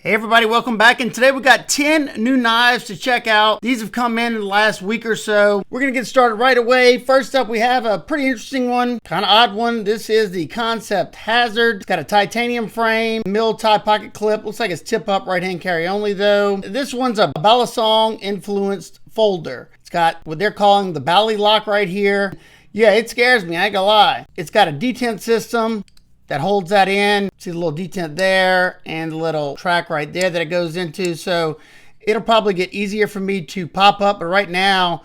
Hey everybody, welcome back, and today we got 10 new knives to check out. These have come in the last week or so. We're gonna get started right away. First up, we have a pretty interesting one, kind of odd one. This is the Kansept Hazard. It's got a titanium frame, mill tie pocket clip. Looks like it's tip up, right hand carry only though. This one's a Balisong influenced folder. It's got what they're calling the Bally lock right here. Yeah, it scares me, I ain't gonna lie. It's got a detent system that holds that in. See the little detent there and the little track right there that it goes into. So it'll probably get easier for me to pop up, but right now,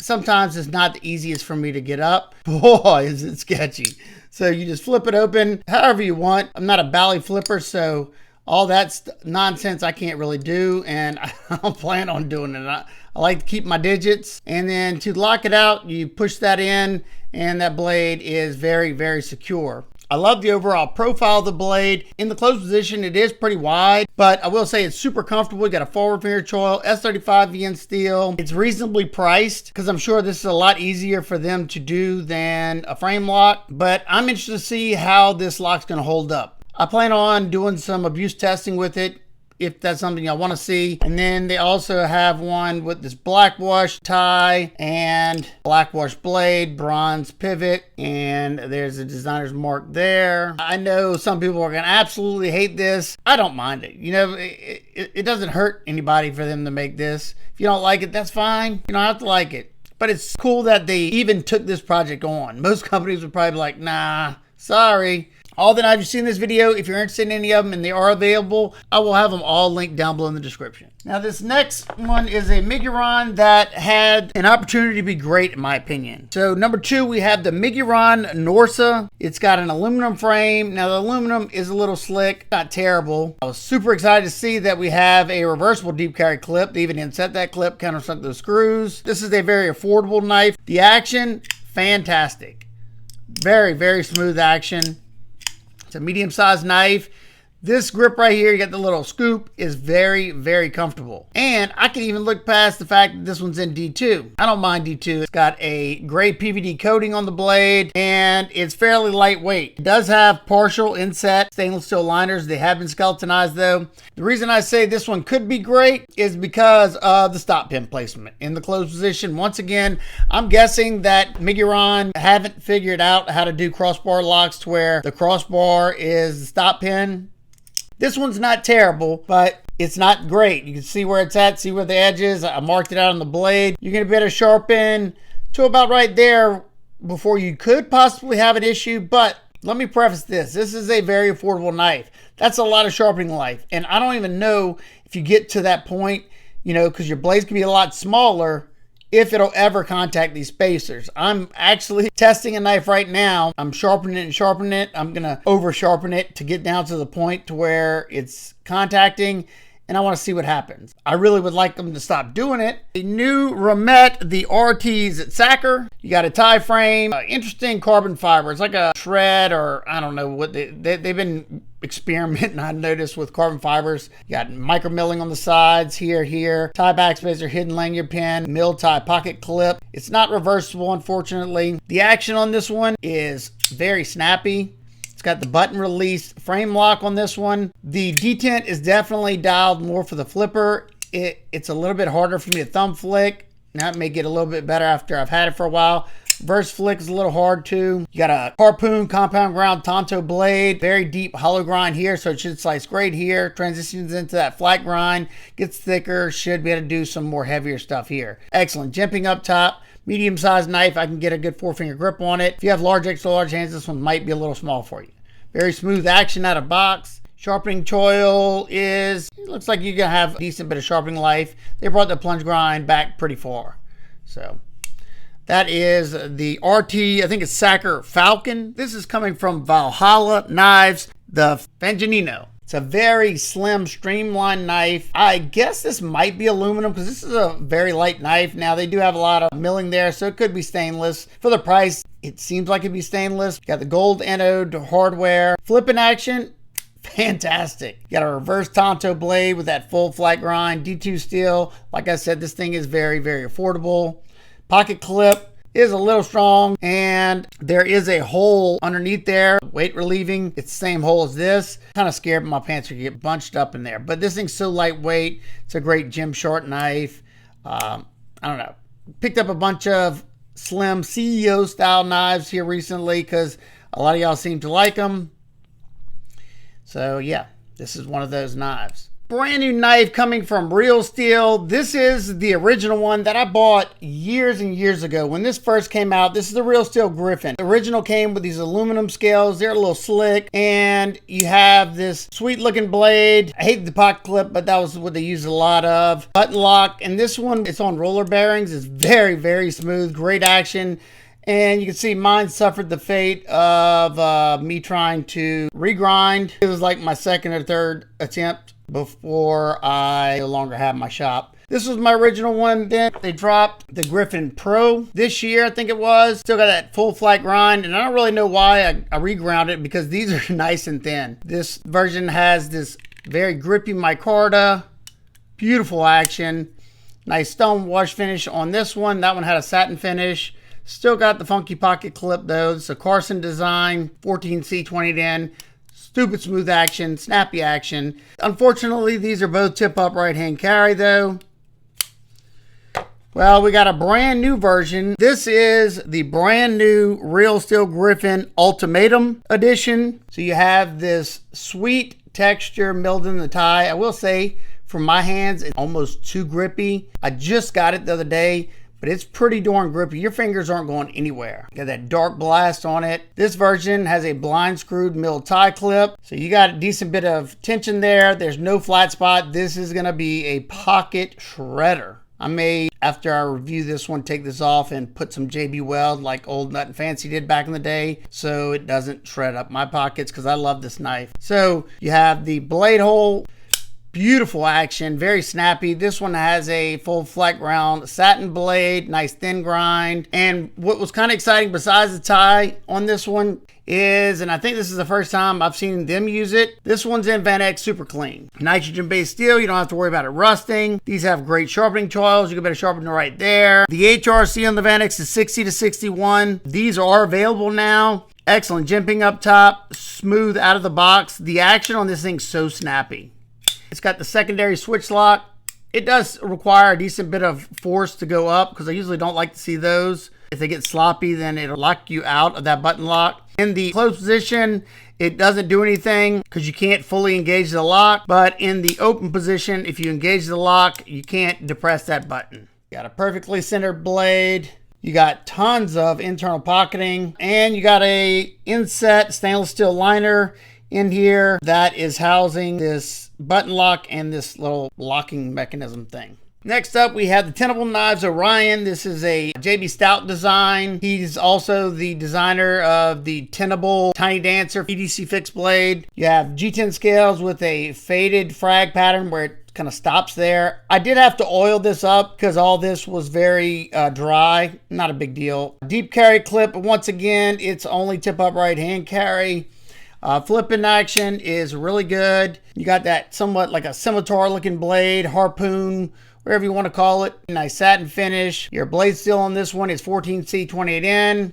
sometimes it's not the easiest for me to get up. Boy, is it sketchy. So you just flip it open however you want. I'm not a bally flipper, so all that nonsense I can't really do, and I don't plan on doing it. I like to keep my digits, and then to lock it out, you push that in, and that blade is very, very secure. I love the overall profile of the blade. In the closed position, it is pretty wide, but I will say it's super comfortable. You got a forward finger choil, S35 VN steel. It's reasonably priced because I'm sure this is a lot easier for them to do than a frame lock, but I'm interested to see how this lock's gonna hold up. I plan on doing some abuse testing with it, if that's something I want to see. And then they also have one with this black wash tie and black wash blade, bronze pivot, and there's a designer's mark there. I know some people are going to absolutely hate this. I don't mind it. You know, it doesn't hurt anybody for them to make this. If you don't like it, that's fine. You don't have to like it. But it's cool that they even took this project on. Most companies would probably be like, nah, sorry. All the knives you see in this video, if you're interested in any of them and they are available, I will have them all linked down below in the description. Now this next one is a Miguron that had an opportunity to be great in my opinion. So number 2, we have the Miguron Norsa. It's got an aluminum frame. Now the aluminum is a little slick, not terrible. I was super excited to see that we have a reversible deep carry clip. They even inset that clip, countersunk those screws. This is a very affordable knife. The action, fantastic. Very, very smooth action. It's a medium-sized knife. This grip right here, you got the little scoop, is very, very comfortable. And I can even look past the fact that this one's in D2. I don't mind D2. It's got a gray PVD coating on the blade, and it's fairly lightweight. It does have partial inset stainless steel liners. They have been skeletonized though. The reason I say this one could be great is because of the stop pin placement in the closed position. Once again, I'm guessing that Miguron haven't figured out how to do crossbar locks to where the crossbar is the stop pin. This one's not terrible, but it's not great. You can see where it's at, see where the edge is. I marked it out on the blade. You're going to be able to sharpen to about right there before you could possibly have an issue. But let me preface this. This is a very affordable knife. That's a lot of sharpening life. And I don't even know if you get to that point, you know, because your blades can be a lot smaller, if it'll ever contact these spacers. I'm actually testing a knife right now. I'm sharpening it and sharpening it. I'm gonna over sharpen it to get down to the point to where it's contacting, and I wanna see what happens. I really would like them to stop doing it. The new Remette, the RT's at Sacker. You got a tie frame, interesting carbon fiber. It's like a shred, or I don't know what they've been experimenting, I noticed, with carbon fibers. You got micro milling on the sides, here. Tie backspacer, hidden lanyard pin, mill tie pocket clip. It's not reversible, unfortunately. The action on this one is very snappy. It's got the button release frame lock on this one. The detent is definitely dialed more for the flipper. It's a little bit harder for me to thumb flick. Now it may get a little bit better after I've had it for a while. Reverse flick is a little hard too. You got a harpoon compound ground Tonto blade, very deep hollow grind here, so it should slice great here. Transitions into that flat grind, gets thicker, should be able to do some more heavier stuff here. Excellent. Jimping up top, medium-sized knife. I can get a good 4-finger grip on it. If you have large, extra large hands, this one might be a little small for you. Very smooth action out of box. Sharpening choil is, it looks like you're gonna have a decent bit of sharpening life. They brought the plunge grind back pretty far. So that is the RT, I think it's Sacker Falcon. This is coming from Valhalla Knives, the Fengniao. It's a very slim, streamlined knife. I guess this might be aluminum because this is a very light knife. Now, they do have a lot of milling there, so it could be stainless. For the price, it seems like it'd be stainless. Got the gold anode hardware. Flipping action, fantastic. You got a reverse Tonto blade with that full flat grind, D2 steel. Like I said, this thing is very, very affordable. Pocket clip, is a little strong, and there is a hole underneath there, weight relieving. It's the same hole as this. Kind of scared my pants to get bunched up in there, but this thing's so lightweight. It's a great gym short knife. I don't know. Picked up a bunch of slim CEO style knives here recently because a lot of y'all seem to like them. So yeah, this is one of those knives. Brand new knife coming from Real Steel. This is the original one that I bought years and years ago. When this first came out, this is the Real Steel Griffin. The original came with these aluminum scales. They're a little slick, and you have this sweet looking blade. I hate the pocket clip, but that was what they used a lot of. Button lock, and this one, it's on roller bearings. It's very, very smooth, great action. And you can see mine suffered the fate of me trying to regrind. It was like my second or third attempt before I no longer had my shop. This was my original one. Then they dropped the Griffin Pro this year, I think it was. Still got that full flat grind, and I don't really know why I reground it because these are nice and thin. This version has this very grippy micarta, beautiful action, nice stone wash finish on this one. That one had a satin finish. Still got the funky pocket clip though. It's a Carson design, 14C2010. Stupid smooth action, snappy action. Unfortunately, these are both tip up right hand carry though. Well, we got a brand new version. This is the brand new Real Steel Griffin Ultimatum edition. So you have this sweet texture milled in the tie. I will say, from my hands, it's almost too grippy. I just got it the other day, but it's pretty darn grippy. Your fingers aren't going anywhere. Got that dark blast on it. This version has a blind screwed milled tie clip. So you got a decent bit of tension there. There's no flat spot. This is gonna be a pocket shredder. I may, after I review this one, take this off and put some JB Weld like old Nut and Fancy did back in the day so it doesn't shred up my pockets because I love this knife. So you have the blade hole. Beautiful action, very snappy. This one has a full flat ground satin blade, nice thin grind. And what was kind of exciting besides the tie on this one is, and I think this is the first time I've seen them use it, this one's in Van X Super Clean. Nitrogen-based steel, you don't have to worry about it rusting. These have great sharpening choils. You can better sharpen it right there. The HRC on the Van X is 60 to 61. These are available now. Excellent jimping up top, smooth out of the box. The action on this thing's so snappy. It's got the secondary switch lock. It does require a decent bit of force to go up because I usually don't like to see those. If they get sloppy, then it'll lock you out of that button lock. In the closed position, it doesn't do anything because you can't fully engage the lock. But in the open position, if you engage the lock, you can't depress that button. Got a perfectly centered blade. You got tons of internal pocketing, and you got a inset stainless steel liner in here that is housing this button lock and this little locking mechanism thing. Next up, we have the Tenable knives Orion. This is a JB Stout design. He's also the designer of the Tenable Tiny Dancer EDC fixed blade. You have G10 scales with a faded frag pattern where it kind of stops there. I did have to oil this up because all this was very dry. Not a big deal. Deep carry clip. Once again, it's only tip up right hand carry. Flipping action is really good. You got that somewhat like a scimitar looking blade, harpoon, whatever you want to call it. Nice satin finish. Your blade steel on this one is 14C28N.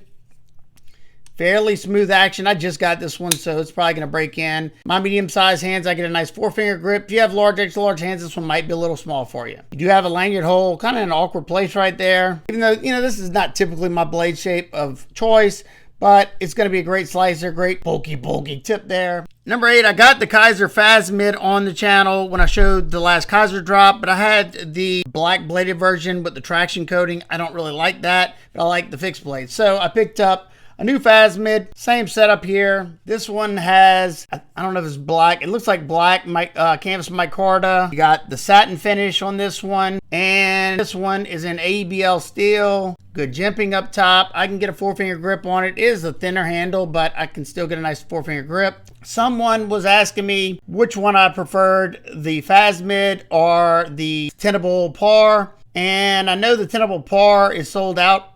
Fairly smooth action. I just got this one, so it's probably going to break in. My medium-sized hands, I get a nice 4-finger grip. If you have large, extra large hands, this one might be a little small for you. You do have a lanyard hole, kind of in an awkward place right there. Even though, you know, this is not typically my blade shape of choice, but it's going to be a great slicer, great bulky tip there. Number 8, I got the Kizer Phasmid on the channel when I showed the last Kizer drop, but I had the black bladed version with the traction coating. I don't really like that, but I like the fixed blade. So I picked up a new Phasmid, same setup here. This one has, I don't know if it's black. It looks like black canvas micarta. You got the satin finish on this one. And this one is in ABL steel. Good jimping up top. I can get a 4-finger grip on it. It is a thinner handle, but I can still get a nice 4-finger grip. Someone was asking me which one I preferred, the Phasmid or the Tenable Par. And I know the Tenable Par is sold out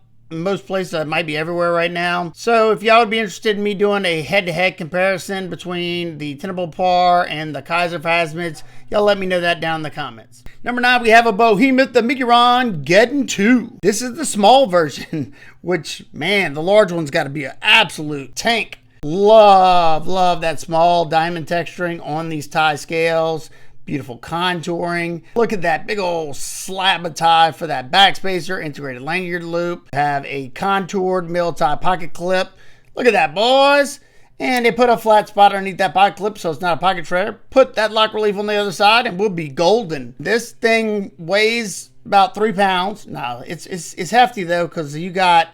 most places. It might be everywhere right now. So if y'all would be interested in me doing a head-to-head comparison between the Tenable Par and the Kizer Phasmids, y'all let me know that down in the comments. Number 9, we have a behemoth, the Miguron Geddon II. This is the small version, which, man, the large one's got to be an absolute tank. Love that small diamond texturing on these tie scales. Beautiful contouring. Look at that big old slab of tie for that backspacer, integrated lanyard loop. Have a contoured mill tie pocket clip. Look at that, boys. And they put a flat spot underneath that pocket clip so it's not a pocket shredder. Put that lock relief on the other side and we'll be golden. This thing weighs about 3 pounds. No, it's hefty though, because you got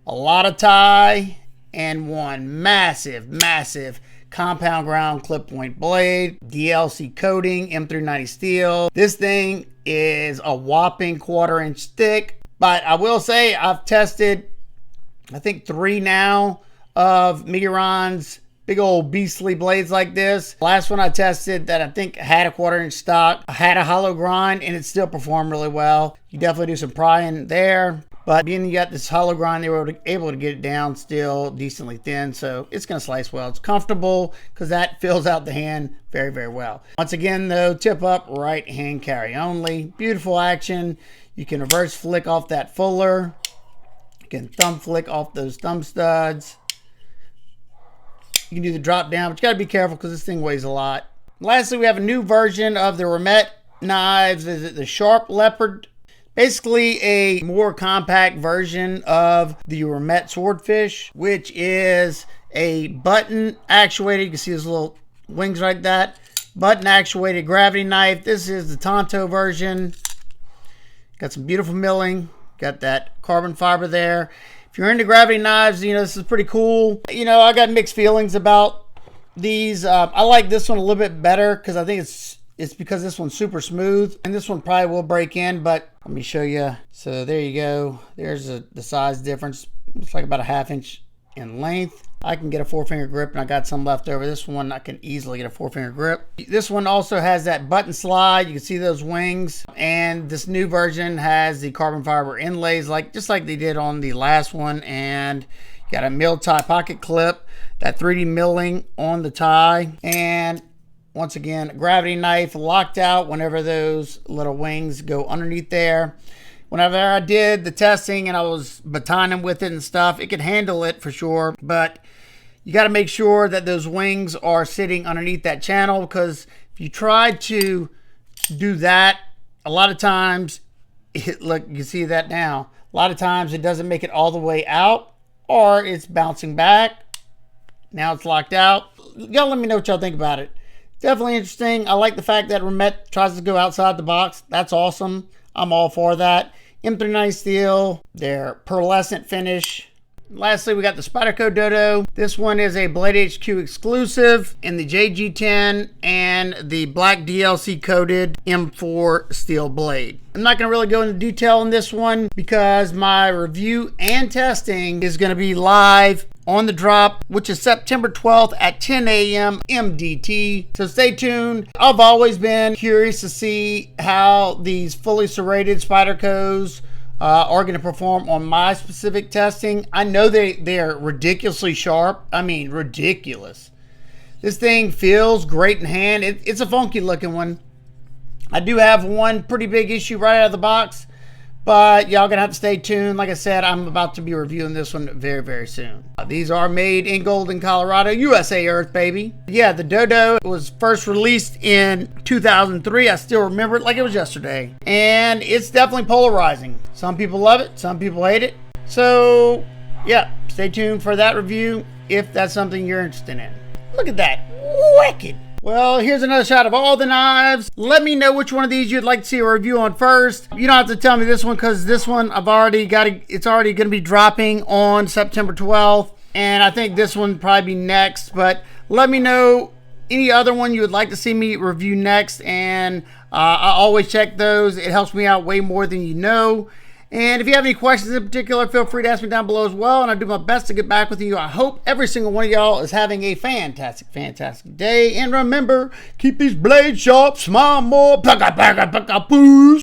a lot of tie and one massive compound ground clip point blade, DLC coating, M390 steel. This thing is a whopping 1/4 inch thick, but I will say I've tested, I think 3 now of Miguron's big old beastly blades like this. Last one I tested that I think had a 1/4 inch stock, I had a hollow grind and it still performed really well. You definitely do some prying there. But being you got this hollow grind, they were able to get it down still decently thin, so it's going to slice well. It's comfortable because that fills out the hand very well. Once again, though, tip up, right hand carry only. Beautiful action. You can reverse flick off that fuller. You can thumb flick off those thumb studs. You can do the drop down, but you got to be careful because this thing weighs a lot. Lastly, we have a new version of the Remette knives. Is it the Sharp Leopard? Basically a more compact version of the Remette Swordfish, which is a button actuated. You can see those little wings like that. Button actuated gravity knife. This is the Tonto version. Got some beautiful milling. Got that carbon fiber there. If you're into gravity knives, you know, this is pretty cool. You know, I got mixed feelings about these. I like this one a little bit better because I think it's because this one's super smooth, and this one probably will break in, but let me show you. So there you go. There's the size difference. Looks like about a 1/2 inch in length. I can get a 4-finger grip, and I got some left over. This one I can easily get a 4-finger grip. This one also has that button slide. You can see those wings, and this new version has the carbon fiber inlays, just like they did on the last one, and you got a mill tie pocket clip, that 3D milling on the tie, and once again, gravity knife locked out whenever those little wings go underneath there. Whenever I did the testing and I was batoning with it and stuff, it could handle it for sure, but you got to make sure that those wings are sitting underneath that channel, because if you try to do that, a lot of times, look, you see that now, a lot of times it doesn't make it all the way out, or it's bouncing back. Now it's locked out. Y'all let me know what y'all think about it. Definitely interesting. I like the fact that Remette tries to go outside the box. That's awesome. I'm all for that. M390 steel, their pearlescent finish. Lastly, we got the Spyderco Dodo. This one is a BHQ exclusive in the JG10 and the black DLC coated M4 steel blade. I'm not going to really go into detail on this one because my review and testing is going to be live on the drop, which is September 12th at 10 a.m. MDT. So stay tuned. I've always been curious to see how these fully serrated Spydercos are going to perform on my specific testing. I know they're ridiculously sharp. I mean, ridiculous. This thing feels great in hand. It's a funky looking one. I do have one pretty big issue right out of the box, but y'all gonna have to stay tuned. Like I said, I'm about to be reviewing this one very soon. These are made in Golden, Colorado, USA Earth, baby. Yeah, the Dodo was first released in 2003. I still remember it like it was yesterday. And it's definitely polarizing. Some people love it, some people hate it. So, yeah, stay tuned for that review if that's something you're interested in. Look at that, wicked. Well, here's another shot of all the knives. Let me know which one of these you'd like to see a review on first. You don't have to tell me this one because this one I've already got it's already going to be dropping on September 12th. And I think this one probably be next. But let me know any other one you would like to see me review next. And I always check those. It helps me out way more than you know. And if you have any questions in particular, feel free to ask me down below as well, and I'll do my best to get back with you. I hope every single one of y'all is having a fantastic day. And remember, keep these blades sharp, smile more, paka, paka, paka, poos.